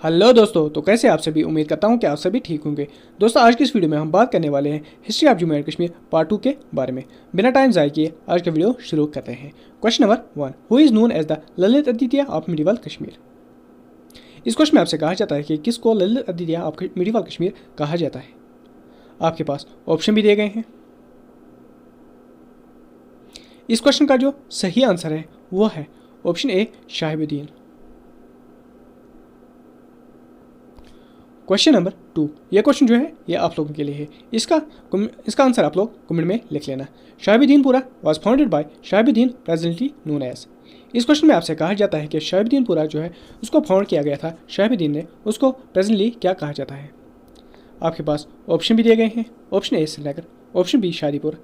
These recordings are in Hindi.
हेलो दोस्तों, तो कैसे आप सभी। उम्मीद करता हूँ कि आप सभी ठीक होंगे। दोस्तों, आज की इस वीडियो में हम बात करने वाले हैं history of Jammu and Kashmir part 2 के बारे में। बिना टाइम ज़ाय किए आज का वीडियो शुरू करते हैं। Question number 1, who is known as the Lalit Aditya of medieval Kashmir. इस क्वेश्चन में आपसे कहा जाता है कि किसको ललित आदित्य ऑफ मिडिवल कश्मीर कहा जाता है। आपके पास ऑप्शन भी दिए गए हैं। इस क्वेश्चन का जो सही आंसर है वो है ऑप्शन ए, शाहिबुद्दीन। क्वेश्चन नंबर 2, ये क्वेश्चन जो है ये आप लोगों के लिए है। इसका आंसर आप लोग कमेंट में लिख लेना। Shahibuddinpura was founded by Shahibuddin presently known as. इस क्वेश्चन में आपसे कहा जाता है कि शाहिबुद्दीनपुरा जो है उसको फाउंड किया गया था शाहिबुद्दीन ने, उसको प्रेजेंटली क्या कहा जाता है। आपके पास ऑप्शन भी दिए गए हैं। Option A Srinagar, option B Shadipur,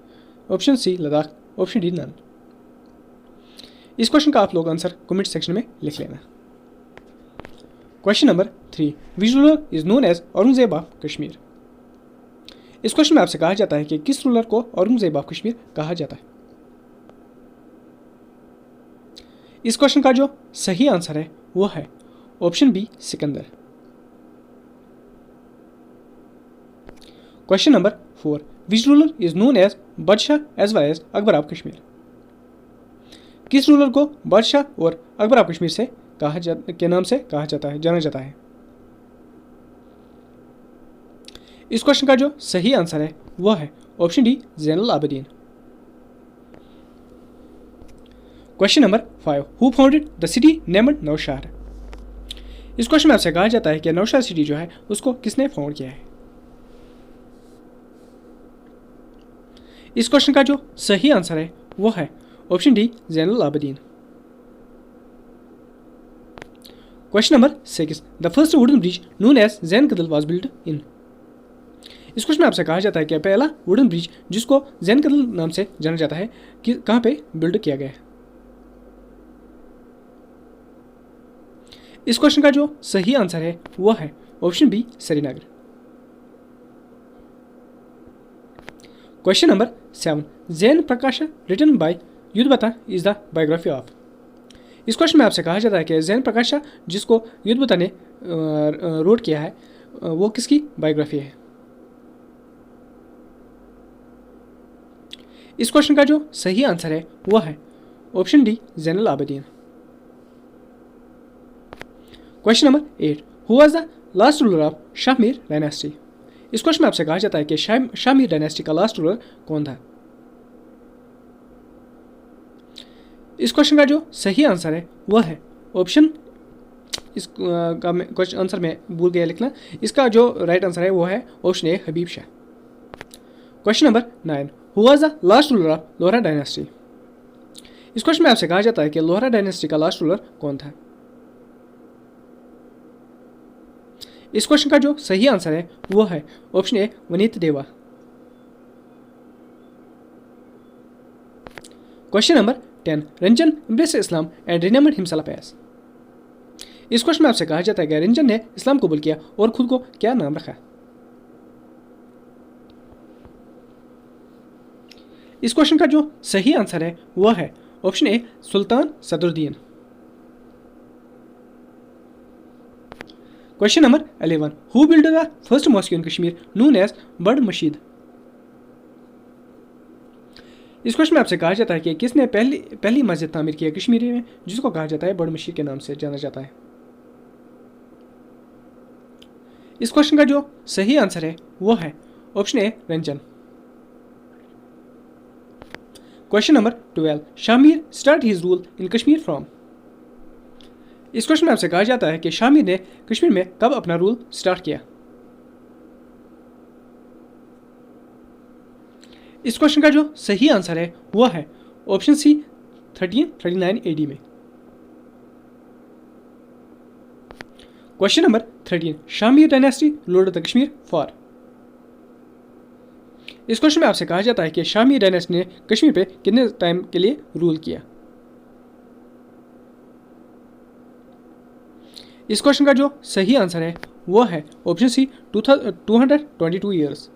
option C Ladakh, option D none. इस क्वेश्चन का आप लोग आंसर कमेंट सेक्शन में लिख लेना। Question number 3, which ruler is known as Aurangzeb of Kashmir. इस क्वेश्चन में आपसे कहा जाता है कि किस रूलर को औरंगजेब ऑफ कश्मीर कहा जाता है। इस क्वेश्चन का जो सही आंसर है वो है option B, Sikandar. Question number 4, which ruler is known as Badshah as well as Akbar of Kashmir. किस रूलर को बादशाह और अकबर ऑफ कश्मीर से के नाम से कहा जाता है, जाना जाता है। इस क्वेश्चन का जो सही आंसर है वह है option D, Zainul Abidin. Question number 5, who founded the city named Nowshahr. इस क्वेश्चन में आपसे कहा जाता है कि नौशहर सिटी जो है उसको किसने फाउंड किया है। इस क्वेश्चन का जो सही आंसर है वो है option D, Zainul Abidin. Question number 6, the first wooden bridge known as Zaina Kadal was built in. इस क्वेश्चन में आपसे कहा जाता है कि पहला वुडन ब्रिज जिसको जैन कदल नाम से जाना जाता है कि कहाँ पे बिल्ड किया गया है। इस क्वेश्चन का जो सही आंसर है वह है option B, Srinagar. Question number 7, Zaina Prakasha written by युद्धबता इज द बायोग्राफी ऑफ। इस क्वेश्चन में आपसे कहा जाता है कि जैन प्रकाशा जिसको युद्धबता ने रोड किया है वो किसकी बायोग्राफी है। इस क्वेश्चन का जो सही आंसर है वह है option D, Zainul Abidin. Question number 8, who was the last ruler of Shahmir dynasty. इस क्वेश्चन में आपसे कहा जाता है कि शाहमीर डायनेस्टी का लास्ट रूलर कौन था। इस क्वेश्चन का जो सही आंसर है वह है ऑप्शन, इस का क्वेश्चन आंसर में भूल गया लिखना। इसका जो राइट आंसर है वो है option A, Habib Shah. Question number 9, who was the last ruler of Lohara dynasty. इस क्वेश्चन में आपसे कहा जाता है कि लोहरा डायनेस्टी का लास्ट रूलर कौन था। इस क्वेश्चन का जो सही आंसर है वो है option A, Vanti Deva. Question number 10, Ranjan embraced Islam and renamed himself as. इस क्वेश्चन में आपसे कहा जाता है कि रंजन ने इस्लाम कबूल किया और खुद को क्या नाम रखा। इस क्वेश्चन का जो सही आंसर है वह है option A, Sultan Sadruddin. Question number 11, who build the first mosque in Kashmir known as Bud Mashid. इस क्वेश्चन में आपसे कहा जाता है कि किसने पहली मस्जिद तामीर की है कश्मीर में, जिसको कहा जाता है बर्ड मशीद के नाम से जाना जाता है। इस क्वेश्चन का जो सही आंसर है वो है option A, Ranjan. Question number 12, Shamir start his rule in Kashmir from. इस क्वेश्चन में आपसे कहा जाता है कि शामीर ने कश्मीर में कब अपना रूल स्टार्ट किया। इस क्वेश्चन का जो सही आंसर है वह है ऑप्शन सी, 1339 AD में। Question number 13, Shamir dynasty ruled the Kashmir for. इस क्वेश्चन में आपसे कहा जाता है कि शामीर डायनेस्टी ने कश्मीर पे कितने टाइम के लिए रूल किया। इस क्वेश्चन का जो सही आंसर है वो है option C, 222 years.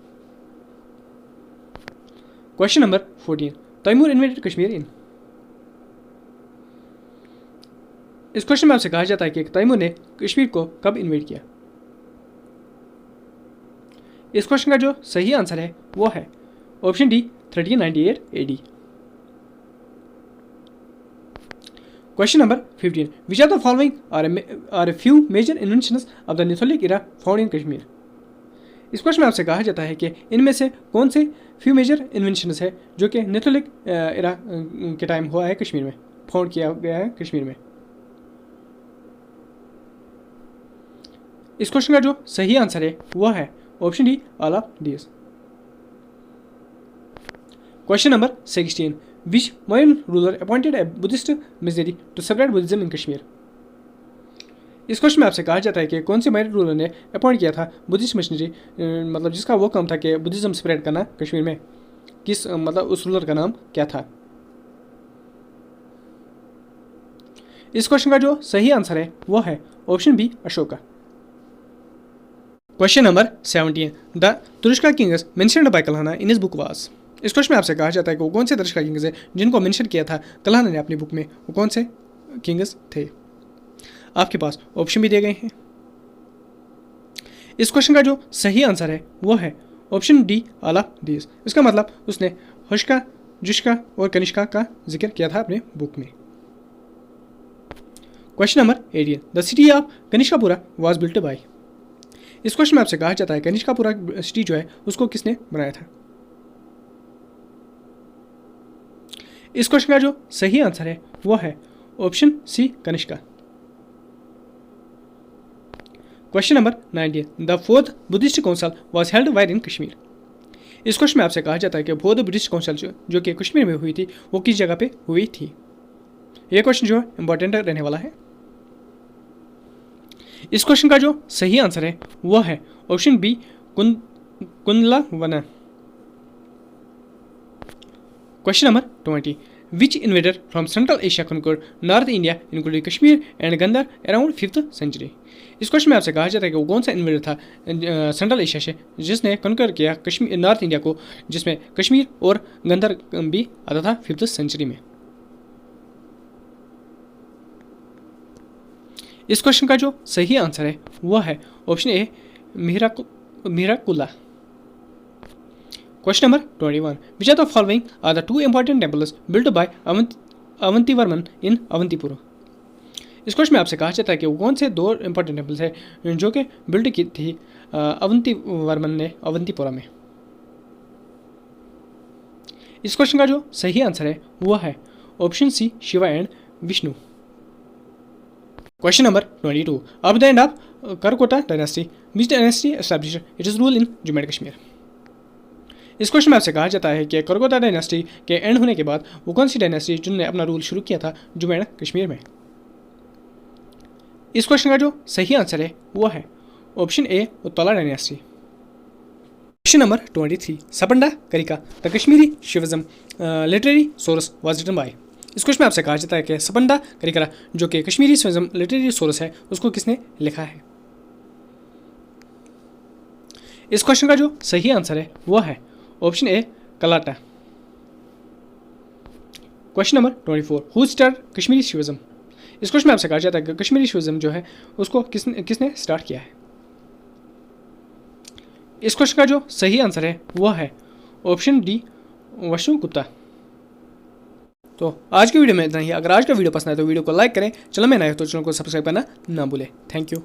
Question number 14, Timur invaded Kashmir in. इस क्वेश्चन में आपसे कहा जाता है कि तैमूर ने कश्मीर को कब इन्वेड किया। इस क्वेश्चन का जो सही आंसर है वो है option D 1398 AD। Question number 15. Which of the following are a few major inventions of the Neolithic era found in Kashmir? इस क्वेश्चन में आपसे कहा जाता है कि इनमें से कौन से फ्यू मेजर इन्वेंशंस है जो कि नेथोलिक एरा के टाइम हुआ है कश्मीर में, फाउंड किया गया है कश्मीर में। इस क्वेश्चन का जो सही आंसर है वह है option D all of these. Question number 16. Which Mauryan ruler appointed a Buddhist missionary to spread Buddhism in Kashmir? इस क्वेश्चन में आपसे कहा जाता है कि कौन से मौर्य रूलर ने अपॉइंट किया था बुद्धिस्ट मिशनरी, मतलब जिसका वो काम था कि बुद्धिज्म स्प्रेड करना कश्मीर में, किस मतलब उस रूलर का नाम क्या था। इस क्वेश्चन का जो सही आंसर है वो है option B Ashoka. Question number 17. The Turushka kings mentioned by Kalhana in his book was. इस क्वेश्चन में आपसे कहा जाता है कि वो कौन से तुरुष्का किंग्स है जिनको मेंशन किया था कल्हाना ने अपनी बुक में, वो कौन से किंग्स थे। आपके पास ऑप्शन भी दिए गए हैं। इस क्वेश्चन का जो सही आंसर है वो है option D all of these. इसका मतलब उसने हुष्का, जुष्का और कनिष्का का जिक्र किया था अपने बुक में। Question number 18. The city of Kanishkapura was built by. इस क्वेश्चन में आपसे कहा जाता है कनिष्कापुरा सिटी जो है उसको किसने बनाया था। इस क्वेश्चन का जो सही आंसर है वो है option C Kanishka. Question number 19. The fourth Buddhist council was held where in Kashmir. इस क्वेश्चन में आपसे कहा जाता है कि फोर्थ बुद्धिस्ट काउंसिल जो कि कश्मीर में हुई थी वो किस जगह पे हुई थी। यह क्वेश्चन जो है इंपॉर्टेंट रहने वाला है। इस क्वेश्चन का जो सही आंसर है वो है ऑप्शन बी कुंदला वना। Question number 20. Which invader from Central Asia conquered North India including Kashmir and Gandhar around 5th century? इस क्वेश्चन में आपसे कहा जाता है कि वो कौन सा इन्वेडर था सेंट्रल एशिया से जिसने कन्कर किया कश्मीर नॉर्थ इंडिया को, जिसमें कश्मीर और गंधर भी आता था 5th सेंचुरी में। इस क्वेश्चन का जो सही आंसर है वह है option A मिहिराकुल्ला। Question number 21. Which of the following are the two important temples built by Avantivarman in Avantipura? इस क्वेश्चन में आपसे कहा जाता है कि वो कौन से दो इंपॉर्टेंट टेम्पल्स हैं जो कि बिल्ड की थी अवंतीवर्मन ने अवंतीपुरा में। इस क्वेश्चन का जो सही आंसर है वह है option C Shiva and Vishnu. Question number 22. After the end of Karkota dynasty, which dynasty established its rule in Jammu and Kashmir? इस क्वेश्चन में आपसे कहा जाता है कि करकोटा डायनेस्टी के एंड होने के बाद वो कौन सी डायनेस्टी जिन्होंने अपना रूल शुरू किया था जम्मू एंड कश्मीर में। इस क्वेश्चन का जो सही आंसर है वो है option A Utpala dynasty. Question number 23. Spanda Karika the Kashmiri Shaivism literary source was written by. इस क्वेश्चन में आपसे कहा जाता है कि सपंडा करिका जो कि कश्मीरी शिविज्म लिटरेरी सोर्स है उसको किसने लिखा है। इस क्वेश्चन का जो सही आंसर है वो है option A Kallata. Question number 24. Who start Kashmiri Shaivism. इस क्वेश्चन में आपसे कहा जाता है कि कश्मीरी शिविज्म जो है उसको किसने स्टार्ट किया है। इस क्वेश्चन का जो सही आंसर है वह है ऑप्शन डी वशु गुप्ता। तो आज की वीडियो में इतना ही। अगर आज का वीडियो पसंद आए तो वीडियो को लाइक करें, चैनल में नए हो तो चैनल को सब्सक्राइब करना ना भूलें। Thank you.